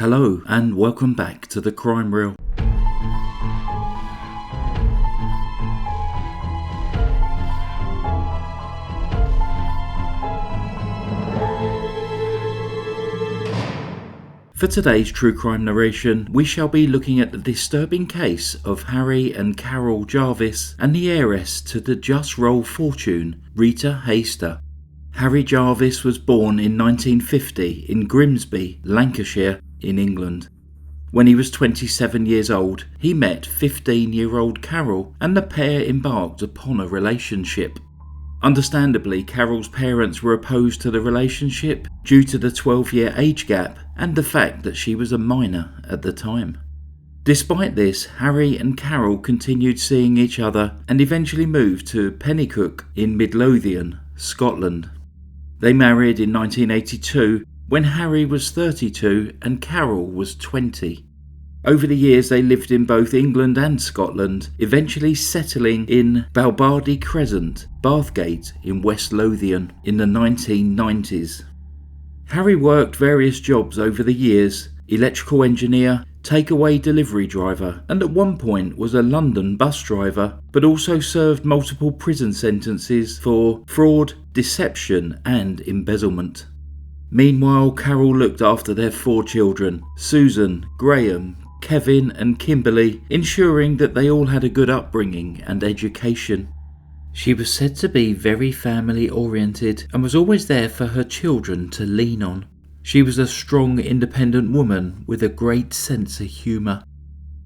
Hello and welcome back to the Crime Reel. For today's true crime narration, we shall be looking at the disturbing case of Harry and Carol Jarvis and the heiress to the jus-roll fortune, Rita Heyster. Harry Jarvis was born in 1950 in Grimsby, Lancashire, in England. When he was 27 years old, he met 15-year-old Carol and the pair embarked upon a relationship. Understandably, Carol's parents were opposed to the relationship due to the 12-year age gap and the fact that she was a minor at the time. Despite this, Harry and Carol continued seeing each other and eventually moved to Penicuik in Midlothian, Scotland. They married in 1982 when Harry was 32 and Carol was 20. Over the years they lived in both England and Scotland, eventually settling in Balbardy Crescent, Bathgate in West Lothian in the 1990s. Harry worked various jobs over the years: electrical engineer, takeaway delivery driver, and at one point was a London bus driver, but also served multiple prison sentences for fraud, deception and embezzlement. Meanwhile, Carol looked after their 4 children, Susan, Graham, Kevin and Kimberly, ensuring that they all had a good upbringing and education. She was said to be very family oriented and was always there for her children to lean on. She was a strong, independent woman with a great sense of humour.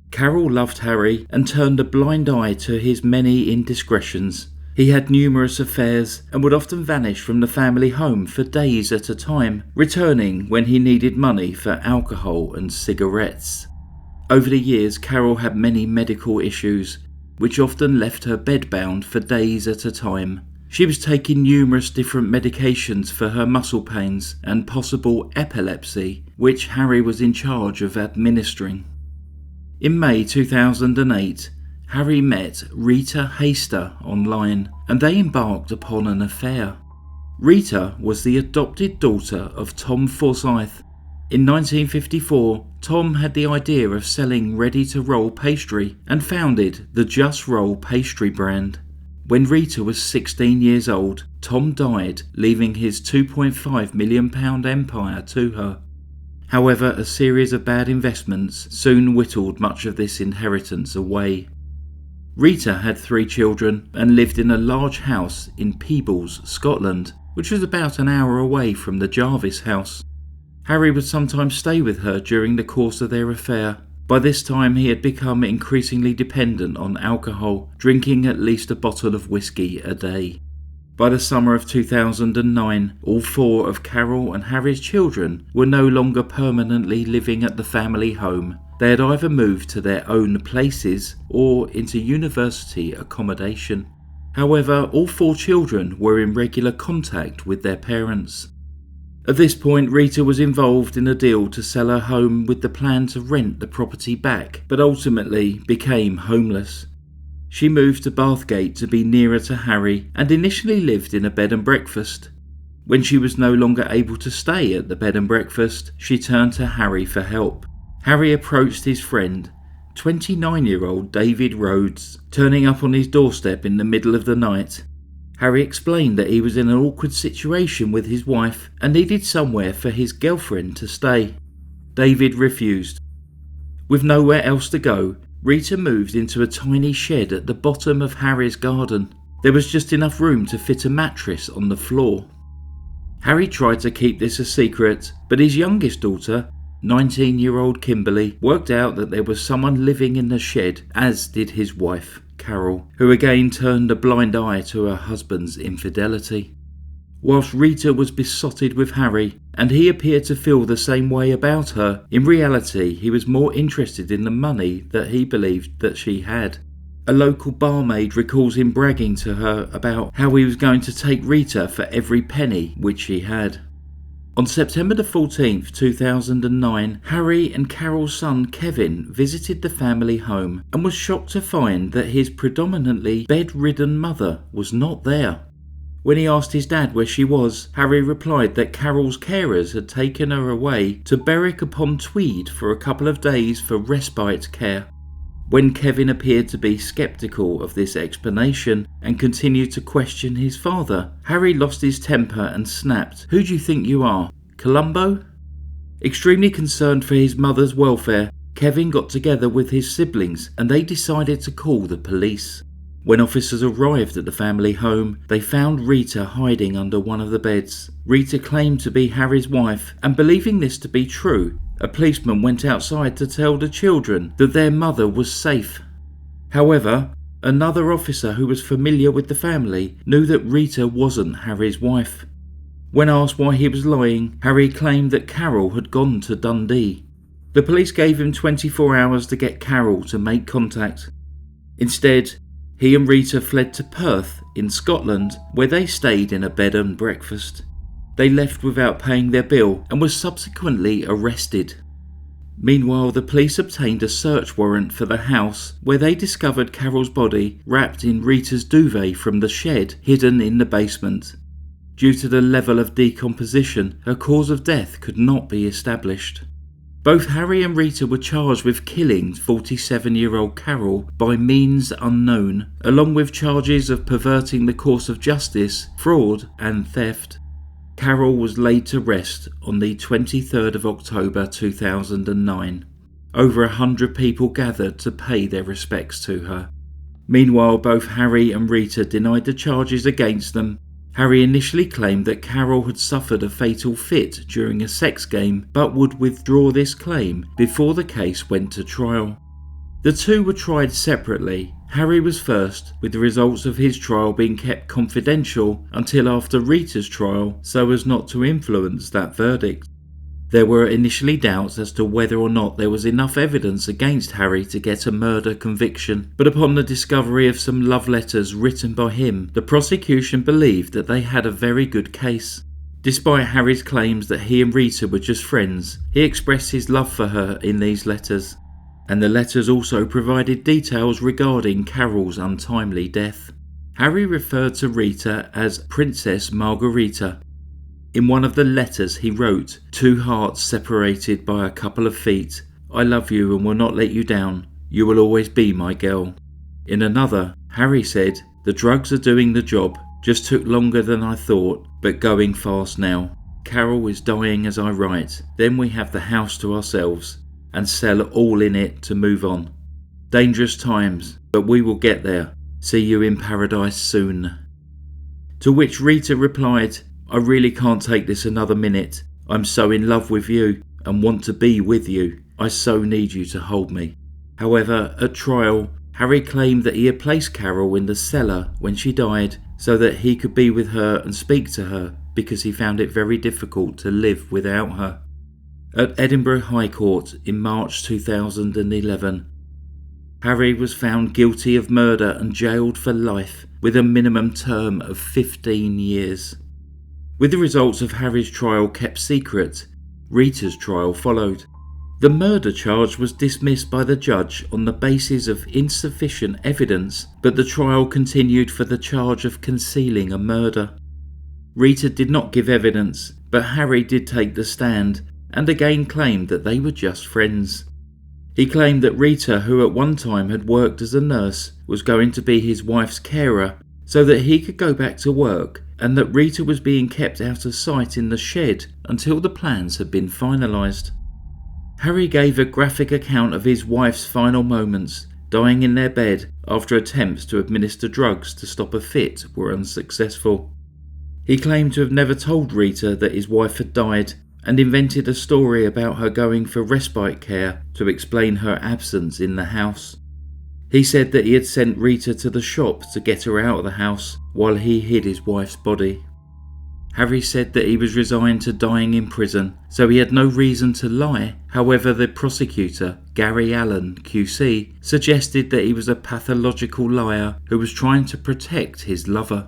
Carol loved Harry and turned a blind eye to his many indiscretions. He had numerous affairs and would often vanish from the family home for days at a time, returning when he needed money for alcohol and cigarettes. Over the years, Carol had many medical issues, which often left her bedbound for days at a time. She was taking numerous different medications for her muscle pains and possible epilepsy, which Harry was in charge of administering. In May 2008, Harry met Rita Heyster online and they embarked upon an affair. Rita was the adopted daughter of Tom Forsyth. In 1954, Tom had the idea of selling ready-to-roll pastry and founded the jus-roll pastry brand. When Rita was 16 years old, Tom died, leaving his £2.5 million empire to her. However, a series of bad investments soon whittled much of this inheritance away. Rita had 3 children and lived in a large house in Peebles, Scotland, which was about an hour away from the Jarvis house. Harry would sometimes stay with her during the course of their affair. By this time he had become increasingly dependent on alcohol, drinking at least a bottle of whiskey a day. By the summer of 2009, all 4 of Carol and Harry's children were no longer permanently living at the family home. They had either moved to their own places or into university accommodation. However, all 4 children were in regular contact with their parents. At this point, Rita was involved in a deal to sell her home with the plan to rent the property back, but ultimately became homeless. She moved to Bathgate to be nearer to Harry and initially lived in a bed and breakfast. When she was no longer able to stay at the bed and breakfast, she turned to Harry for help. Harry approached his friend, 29-year-old David Rhodes, turning up on his doorstep in the middle of the night. Harry explained that he was in an awkward situation with his wife and needed somewhere for his girlfriend to stay. David refused. With nowhere else to go, Rita moved into a tiny shed at the bottom of Harry's garden. There was just enough room to fit a mattress on the floor. Harry tried to keep this a secret, but his youngest daughter, 19-year-old Kimberly, worked out that there was someone living in the shed, as did his wife, Carol, who again turned a blind eye to her husband's infidelity. Whilst Rita was besotted with Harry, and he appeared to feel the same way about her, in reality he was more interested in the money that he believed that she had. A local barmaid recalls him bragging to her about how he was going to take Rita for every penny which she had. On September the 14th, 2009, Harry and Carol's son Kevin visited the family home and was shocked to find that his predominantly bedridden mother was not there. When he asked his dad where she was, Harry replied that Carol's carers had taken her away to Berwick-upon-Tweed for a couple of days for respite care. When Kevin appeared to be sceptical of this explanation and continued to question his father, Harry lost his temper and snapped, "Who do you think you are, Columbo?" Extremely concerned for his mother's welfare, Kevin got together with his siblings and they decided to call the police. When officers arrived at the family home, they found Rita hiding under one of the beds. Rita claimed to be Harry's wife, and believing this to be true, a policeman went outside to tell the children that their mother was safe. However, another officer who was familiar with the family knew that Rita wasn't Harry's wife. When asked why he was lying, Harry claimed that Carol had gone to Dundee. The police gave him 24 hours to get Carol to make contact. Instead, he and Rita fled to Perth in Scotland, where they stayed in a bed and breakfast. They left without paying their bill and were subsequently arrested. Meanwhile, the police obtained a search warrant for the house, where they discovered Carol's body wrapped in Rita's duvet from the shed hidden in the basement. Due to the level of decomposition, her cause of death could not be established. Both Harry and Rita were charged with killing 47-year-old Carol by means unknown, along with charges of perverting the course of justice, fraud and theft. Carol was laid to rest on the 23rd of October 2009. Over 100 people gathered to pay their respects to her. Meanwhile, both Harry and Rita denied the charges against them. Harry initially claimed that Carol had suffered a fatal fit during a sex game, but would withdraw this claim before the case went to trial. The two were tried separately. Harry was first, with the results of his trial being kept confidential until after Rita's trial, so as not to influence that verdict. There were initially doubts as to whether or not there was enough evidence against Harry to get a murder conviction, but upon the discovery of some love letters written by him, the prosecution believed that they had a very good case. Despite Harry's claims that he and Rita were just friends, he expressed his love for her in these letters, and the letters also provided details regarding Carol's untimely death. Harry referred to Rita as Princess Margarita. In one of the letters he wrote, "Two hearts separated by a couple of feet. I love you and will not let you down. You will always be my girl." In another, Harry said, "The drugs are doing the job. Just took longer than I thought, but going fast now. Carol is dying as I write. Then we have the house to ourselves and sell all in it to move on. Dangerous times, but we will get there. See you in paradise soon." To which Rita replied, "I really can't take this another minute. I'm so in love with you and want to be with you. I so need you to hold me." However, at trial, Harry claimed that he had placed Carol in the cellar when she died so that he could be with her and speak to her because he found it very difficult to live without her. At Edinburgh High Court in March 2011, Harry was found guilty of murder and jailed for life with a minimum term of 15 years. With the results of Harry's trial kept secret, Rita's trial followed. The murder charge was dismissed by the judge on the basis of insufficient evidence, but the trial continued for the charge of concealing a murder. Rita did not give evidence, but Harry did take the stand and again claimed that they were just friends. He claimed that Rita, who at one time had worked as a nurse, was going to be his wife's carer so that he could go back to work, and that Rita was being kept out of sight in the shed until the plans had been finalised. Harry gave a graphic account of his wife's final moments, dying in their bed after attempts to administer drugs to stop a fit were unsuccessful. He claimed to have never told Rita that his wife had died and invented a story about her going for respite care to explain her absence in the house. He said that he had sent Rita to the shop to get her out of the house while he hid his wife's body. Harry said that he was resigned to dying in prison, so he had no reason to lie. However, the prosecutor, Gary Allen, QC, suggested that he was a pathological liar who was trying to protect his lover.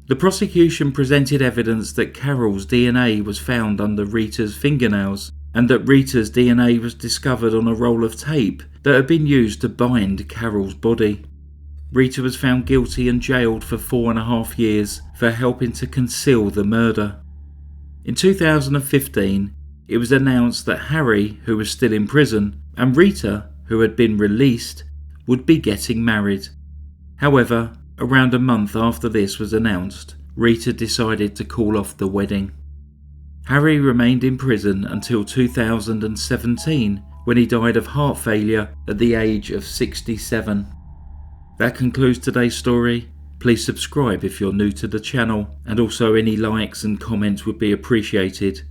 The prosecution presented evidence that Carol's DNA was found under Rita's fingernails, and that Rita's DNA was discovered on a roll of tape that had been used to bind Carol's body. Rita was found guilty and jailed for 4.5 years for helping to conceal the murder. In 2015, it was announced that Harry, who was still in prison, and Rita, who had been released, would be getting married. However, around a month after this was announced, Rita decided to call off the wedding. Harry remained in prison until 2017, when he died of heart failure at the age of 67. That concludes today's story. Please subscribe if you're new to the channel, and also any likes and comments would be appreciated.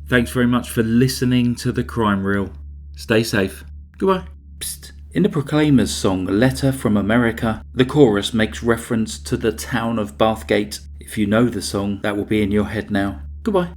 Thanks very much for listening to the Crime Reel. Stay safe. Goodbye. Psst. In the Proclaimers song Letter from America, the chorus makes reference to the town of Bathgate. If you know the song, that will be in your head now. Goodbye.